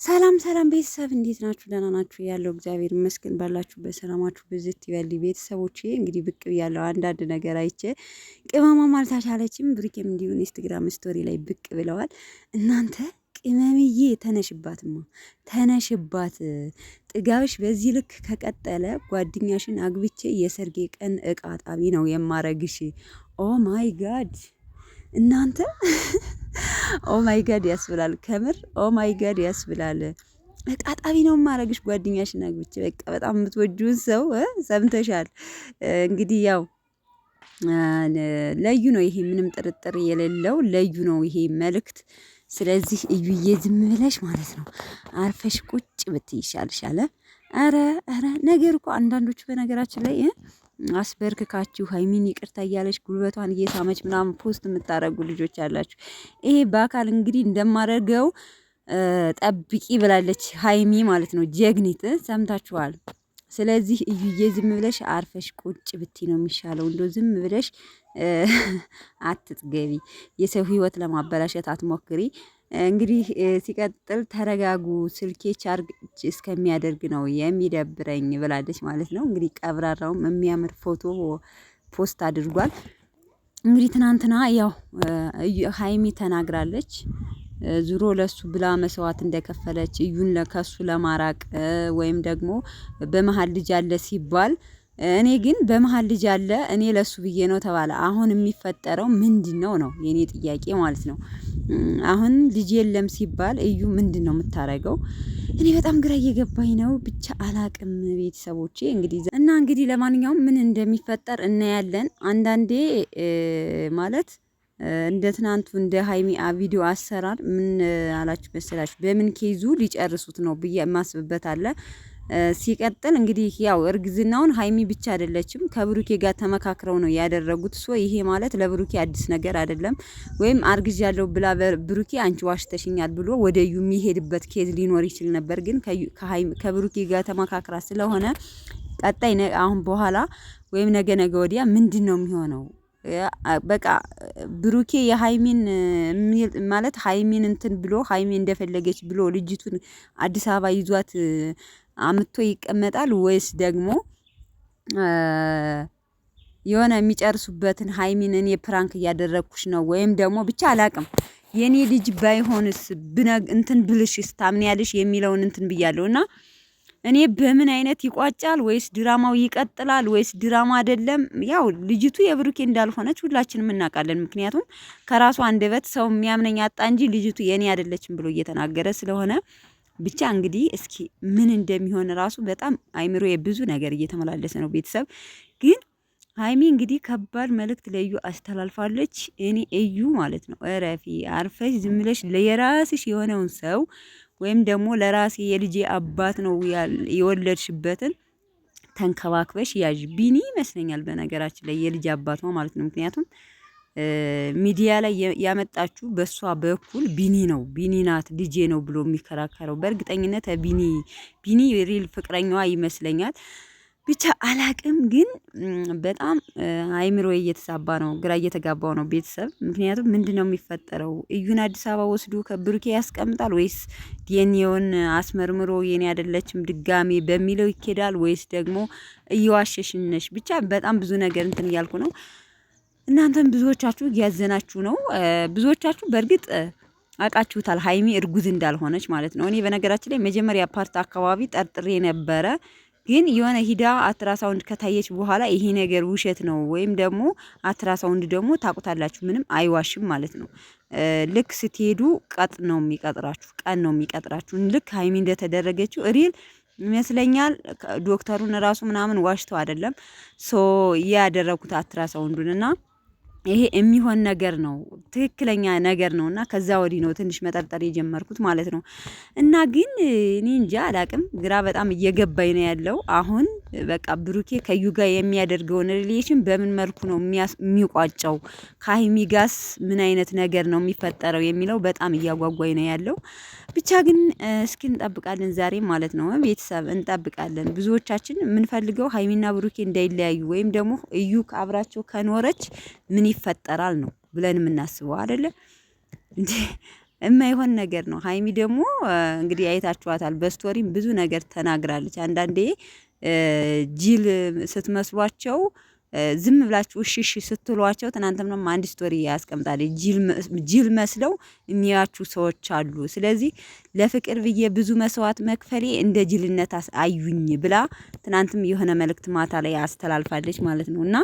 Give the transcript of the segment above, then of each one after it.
ሰላም ሰላም ቤተሰብ እንዴት ናችሁ? ደህና ናችሁ? ያለው እግዚአብሔር ይመስገን። ባላችሁበት ሰላማችሁ ብዝት ይበል። ቤተሰቦቼ እንግዲህ ብቅ ብያለሁ። አንዳንድ ነገር አይቼ ቅመማ ማለት አልቻለችም። ብሩኬም እንዲሁ ኢንስታግራም ስቶሪ ላይ ብቅ ብለዋል። እናንተ ቅመምዬ ተነሽባትማ፣ ተነሽባት። ጥጋብሽ በዚህ ልክ ከቀጠለ ጓደኛሽን አግብቼ የሰርጌ ቀን እቃ ጣቢ ነው የማረግሽ። ኦ ማይ ጋድ እናንተ ኦ ማይ ጋድ ያስብላል። ከምር ኦ ማይ ጋድ ያስብላል። እቃጣቢ ነው ማረግሽ ጓደኛሽን አግብቼ። በቃ በጣም የምትወጂውን ሰው ሰምተሻል። እንግዲህ ያው ለዩ ነው ይሄ፣ ምንም ጥርጥር የሌለው ለዩ ነው ይሄ መልእክት። ስለዚህ እዩዬ ዝም ብለሽ ማለት ነው አርፈሽ ቁጭ ብትይ ይሻልሻል። ኧረ ኧረ ነገር እኮ አንዳንዶቹ በነገራችን ላይ አስበርክካችሁ ሀይሚን ይቅርታ እያለች ጉልበቷን እየሳመች ምናምን ፖስት የምታደርጉ ልጆች አላችሁ። ይሄ በአካል እንግዲህ እንደማደርገው ጠብቂ ብላለች ሀይሚ ማለት ነው። ጀግኒት ሰምታችኋል። ስለዚህ እዩዬ ዝም ብለሽ አርፈሽ ቁጭ ብቲ ነው የሚሻለው። እንዶ ዝም ብለሽ አትጥገቢ። የሰው ህይወት ለማበላሸት አትሞክሪ። እንግዲህ ሲቀጥል ተረጋጉ፣ ስልኬ ቻርጅ እስከሚያደርግ ነው የሚደብረኝ ብላለች ማለት ነው። እንግዲህ ቀብራራውም የሚያምር ፎቶ ፖስት አድርጓል። እንግዲህ ትናንትና ያው ሀይሚ ተናግራለች። ዙሮ ለሱ ብላ መስዋዕት እንደከፈለች እዩን ከሱ ለማራቅ ወይም ደግሞ በመሀል ልጅ አለ ሲባል እኔ ግን በመሀል ልጅ አለ እኔ ለሱ ብዬ ነው ተባለ። አሁን የሚፈጠረው ምንድነው ነው የኔ ጥያቄ ማለት ነው። አሁን ልጅ የለም ሲባል እዩ ምንድነው የምታረገው? እኔ በጣም ግራ እየገባኝ ነው። ብቻ አላቅም ቤተሰቦቼ እንግዲህ ለማንኛውም ምን እንደሚፈጠር እናያለን። አንዳንዴ ማለት እንደ ትናንቱ እንደ ሀይሚ ቪዲዮ አሰራር ምን አላችሁ መሰላችሁ? በምን ኬዙ ሊጨርሱት ነው ብዬ የማስብበት አለ። ሲቀጥል እንግዲህ ያው እርግዝናውን ሀይሚ ብቻ አይደለችም ከብሩኬ ጋር ተመካክረው ነው ያደረጉት። ይሄ ማለት ለብሩኬ አዲስ ነገር አይደለም። ወይም አርግዣለሁ ብላ ብሩኬ አንቺ ዋሽተሽኛል ብሎ ወደ ዩ የሚሄድበት ኬዝ ሊኖር ይችል ነበር። ግን ከብሩኬ ጋር ተመካክራ ስለሆነ ቀጣይ አሁን በኋላ ወይም ነገ ወዲያ ምንድነው የሚሆነው? በቃ ብሩኬ የሀይሚን ማለት ሀይሚን እንትን ብሎ ሀይሚ እንደፈለገች ብሎ ልጅቱን አዲስ አበባ ይዟት አምጥቶ ይቀመጣል ወይስ ደግሞ የሆነ የሚጨርሱበትን ሀይሚን እኔ ፕራንክ እያደረግኩሽ ነው ወይም ደግሞ ብቻ አላቅም። የኔ ልጅ ባይሆንስ እንትን ብልሽስ ታምኒያለሽ የሚለውን እንትን ብያለሁና እኔ በምን አይነት ይቋጫል? ወይስ ድራማው ይቀጥላል? ወይስ ድራማ አይደለም? ያው ልጅቱ የብሩኬ እንዳልሆነች ሁላችንም እናውቃለን። ምክንያቱም ከራሱ አንደበት ሰው የሚያምነኝ አጣ እንጂ ልጅቱ የኔ አይደለችም ብሎ እየተናገረ ስለሆነ ብቻ እንግዲህ እስኪ ምን እንደሚሆን ራሱ በጣም አይምሮዬ ብዙ ነገር እየተመላለሰ ነው። ቤተሰብ ግን ሀይሚ እንግዲህ ከባድ መልእክት ለዩ አስተላልፋለች። እኔ እዩ ማለት ነው እረፊ፣ አርፈሽ ዝም ብለሽ ለየራስሽ የሆነውን ሰው ወይም ደግሞ ለራሴ የልጄ አባት ነው የወለድሽበትን ተንከባክበሽ ያዥ። ቢኒ ይመስለኛል በነገራችን ላይ የልጅ አባት ነው ማለት ነው። ምክንያቱም ሚዲያ ላይ ያመጣችሁ በሷ በኩል ቢኒ ነው፣ ቢኒ ናት ልጄ ነው ብሎ የሚከራከረው በእርግጠኝነት ቢኒ ሪል ፍቅረኛዋ ይመስለኛል። ብቻ አላቅም። ግን በጣም አይምሮ እየተሳባ ነው፣ ግራ እየተጋባው ነው ቤተሰብ። ምክንያቱም ምንድነው የሚፈጠረው? እዩን አዲስ አበባ ወስዶ ከብሩኬ ያስቀምጣል ወይስ ዲኤንኤውን አስመርምሮ የኔ አይደለችም ድጋሜ በሚለው ይኬዳል ወይስ ደግሞ እየዋሸሽነሽ? ብቻ በጣም ብዙ ነገር እንትን እያልኩ ነው። እናንተም ብዙዎቻችሁ እያዘናችሁ ነው። ብዙዎቻችሁ በእርግጥ አውቃችሁታል ሀይሚ እርጉዝ እንዳልሆነች ማለት ነው። እኔ በነገራችን ላይ መጀመሪያ ፓርት አካባቢ ጠርጥሬ ነበረ። ግን የሆነ ሂዳ አትራሳውንድ ከታየች በኋላ ይሄ ነገር ውሸት ነው ወይም ደግሞ አትራሳውንድ ደግሞ ታቁታላችሁ ምንም አይዋሽም ማለት ነው። ልክ ስትሄዱ ቀን ነው የሚቀጥራችሁ። ልክ ሀይሚ እንደተደረገችው ሪል ይመስለኛል። ዶክተሩን ራሱ ምናምን ዋሽተው አይደለም ያደረኩት አትራሳውንዱን እና ይሄ የሚሆን ነገር ነው፣ ትክክለኛ ነገር ነው። እና ከዛ ወዲህ ነው ትንሽ መጠርጠር የጀመርኩት ማለት ነው። እና ግን እኔ እንጃ አላቅም፣ ግራ በጣም እየገባኝ ነው ያለው። አሁን በቃ ብሩኬ ከዩ ጋር የሚያደርገውን ሪሌሽን በምን መልኩ ነው የሚቋጨው? ከሀይሚ ጋስ ምን አይነት ነገር ነው የሚፈጠረው የሚለው በጣም እያጓጓኝ ነው ያለው። ብቻ ግን እስኪ እንጠብቃለን፣ ዛሬ ማለት ነው ቤተሰብ እንጠብቃለን። ብዙዎቻችን የምንፈልገው ሀይሚና ብሩኬ እንዳይለያዩ ወይም ደግሞ እዩ አብራቸው ከኖረች ምን ይፈጠራል ነው ብለን የምናስበው አይደለ እንዴ? የማይሆን ነገር ነው። ሀይሚ ደግሞ እንግዲህ አይታችኋታል፣ በስቶሪም ብዙ ነገር ተናግራለች። አንዳንዴ ጅል ስትመስሏቸው ዝም ብላችሁ እሺ ስትሏቸው፣ ትናንትም ደግሞ አንድ ስቶሪ ያስቀምጣለች። ጅል መስለው የሚያችሁ ሰዎች አሉ። ስለዚህ ለፍቅር ብዬ ብዙ መስዋዕት መክፈሌ እንደ ጅልነት አዩኝ ብላ ትናንትም የሆነ መልእክት ማታ ላይ አስተላልፋለች ማለት ነው። እና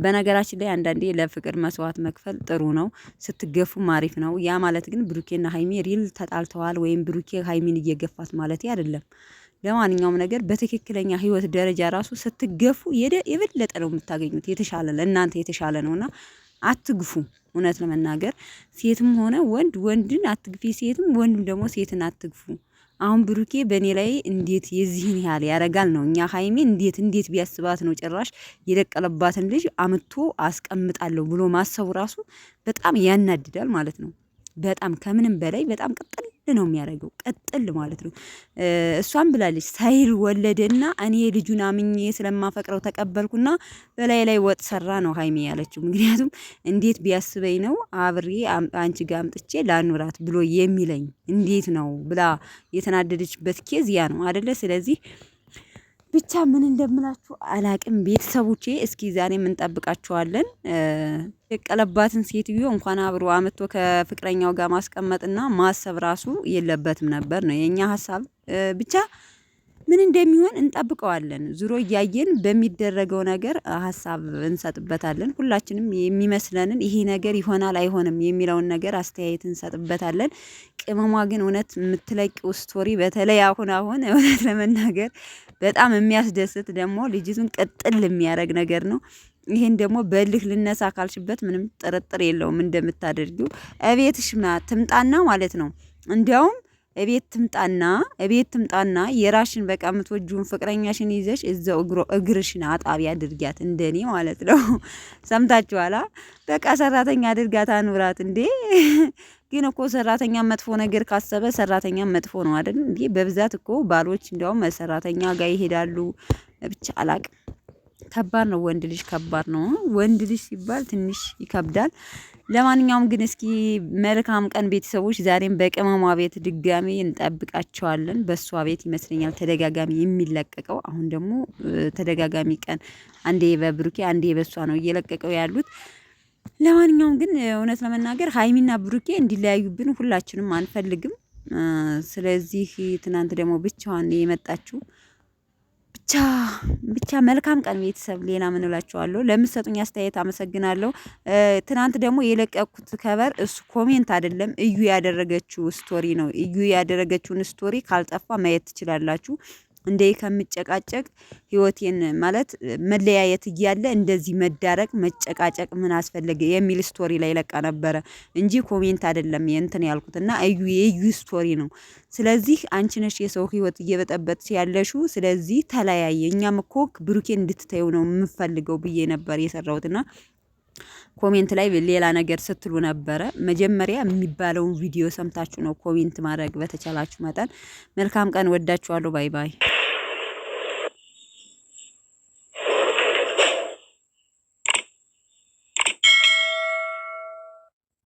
በነገራችን ላይ አንዳንዴ ለፍቅር መስዋዕት መክፈል ጥሩ ነው፣ ስትገፉ አሪፍ ነው። ያ ማለት ግን ብሩኬና ሀይሚ ሪል ተጣልተዋል ወይም ብሩኬ ሀይሚን እየገፋት ማለት አይደለም። ለማንኛውም ነገር በትክክለኛ ህይወት ደረጃ ራሱ ስትገፉ የበለጠ ነው የምታገኙት። የተሻለ ለእናንተ የተሻለ ነውና አትግፉ። እውነት ለመናገር ሴትም ሆነ ወንድ ወንድን አትግፊ፣ ሴትም ወንድም ደግሞ ሴትን አትግፉ። አሁን ብሩኬ በእኔ ላይ እንዴት የዚህን ያህል ያረጋል ነው። እኛ ሀይሜ እንዴት ቢያስባት ነው ጭራሽ የደቀለባትን ልጅ አምጥቶ አስቀምጣለሁ ብሎ ማሰቡ ራሱ በጣም ያናድዳል ማለት ነው። በጣም ከምንም በላይ በጣም ቅጥል ነው የሚያደርገው፣ ቅጥል ማለት ነው። እሷም ብላለች ሳይል ወለደና እኔ ልጁን አምኜ ስለማፈቅረው ተቀበልኩና በላይ ላይ ወጥ ሰራ ነው ሀይሜ ያለችው። ምክንያቱም እንዴት ቢያስበኝ ነው አብሬ አንቺ ጋር አምጥቼ ላኑራት ብሎ የሚለኝ እንዴት ነው ብላ የተናደደችበት ኬዝ ያ ነው አደለ? ስለዚህ ብቻ ምን እንደምላችሁ አላቅም ቤተሰቦቼ። እስኪ ዛሬ እንጠብቃቸዋለን። የቀለባትን ሴትዮ እንኳን አብሮ አመጥቶ ከፍቅረኛው ጋር ማስቀመጥና ማሰብ ራሱ የለበትም ነበር ነው የኛ ሀሳብ። ብቻ ምን እንደሚሆን እንጠብቀዋለን። ዙሮ እያየን በሚደረገው ነገር ሀሳብ እንሰጥበታለን። ሁላችንም የሚመስለንን ይሄ ነገር ይሆናል አይሆንም የሚለውን ነገር አስተያየት እንሰጥበታለን። ቅመሟ ግን እውነት የምትለቂው ስቶሪ በተለይ አሁን እውነት ለመናገር በጣም የሚያስደስት ደግሞ ልጅቱን ቅጥል የሚያደርግ ነገር ነው። ይሄን ደግሞ በልህ ልነሳ ካልሽበት ምንም ጥርጥር የለውም እንደምታደርጊው። እቤትሽ ትምጣና ማለት ነው እንዲያውም እቤት ትምጣና የራሽን በቃ የምትወጂውን ፍቅረኛሽን ይዘሽ እዛው እግርሽን አጣቢ አድርጊያት፣ እንደኔ ማለት ነው። ሰምታችኋላ? በቃ ሰራተኛ አድርጋት አኑራት እንዴ! ግን እኮ ሰራተኛ መጥፎ ነገር ካሰበ ሰራተኛ መጥፎ ነው አይደል እንዴ? በብዛት እኮ ባሎች እንዲያውም ሰራተኛ ጋር ይሄዳሉ። ብቻ አላቅም። ከባድ ነው። ወንድ ልጅ ከባድ ነው። ወንድ ልጅ ሲባል ትንሽ ይከብዳል። ለማንኛውም ግን እስኪ መልካም ቀን ቤተሰቦች። ዛሬም በቅመሟ ቤት ድጋሚ እንጠብቃቸዋለን። በሷ ቤት ይመስለኛል ተደጋጋሚ የሚለቀቀው። አሁን ደግሞ ተደጋጋሚ ቀን አንዴ በብሩኬ አንዴ በሷ ነው እየለቀቀው ያሉት። ለማንኛውም ግን እውነት ለመናገር ሀይሚና ብሩኬ እንዲለያዩብን ሁላችንም አንፈልግም። ስለዚህ ትናንት ደግሞ ብቻዋን የመጣችው ብቻ መልካም ቀን ቤተሰብ። ሌላ ምን እላችኋለሁ? ለምትሰጡኝ አስተያየት አመሰግናለሁ። ትናንት ደግሞ የለቀኩት ከበር እሱ ኮሜንት አይደለም እዩ ያደረገችው ስቶሪ ነው። እዩ ያደረገችውን ስቶሪ ካልጠፋ ማየት ትችላላችሁ። እንደ ከምጨቃጨቅ ህይወቴን ማለት መለያየት እያለ እንደዚህ መዳረቅ መጨቃጨቅ ምን አስፈለገ የሚል ስቶሪ ላይ ለቃ ነበረ እንጂ ኮሜንት አይደለም እንትን ያልኩትና የዩ ስቶሪ ነው። ስለዚህ አንቺ ነሽ የሰው ህይወት እየበጠበጥሽ ያለሽው። ስለዚህ ተለያየ። እኛም እኮ ብሩኬን እንድትተዩ ነው የምፈልገው ብዬ ነበር የሰራሁትና ኮሜንት ላይ ሌላ ነገር ስትሉ ነበረ። መጀመሪያ የሚባለውን ቪዲዮ ሰምታችሁ ነው ኮሜንት ማድረግ በተቻላችሁ መጠን። መልካም ቀን። ወዳችኋለሁ። ባይ ባይ።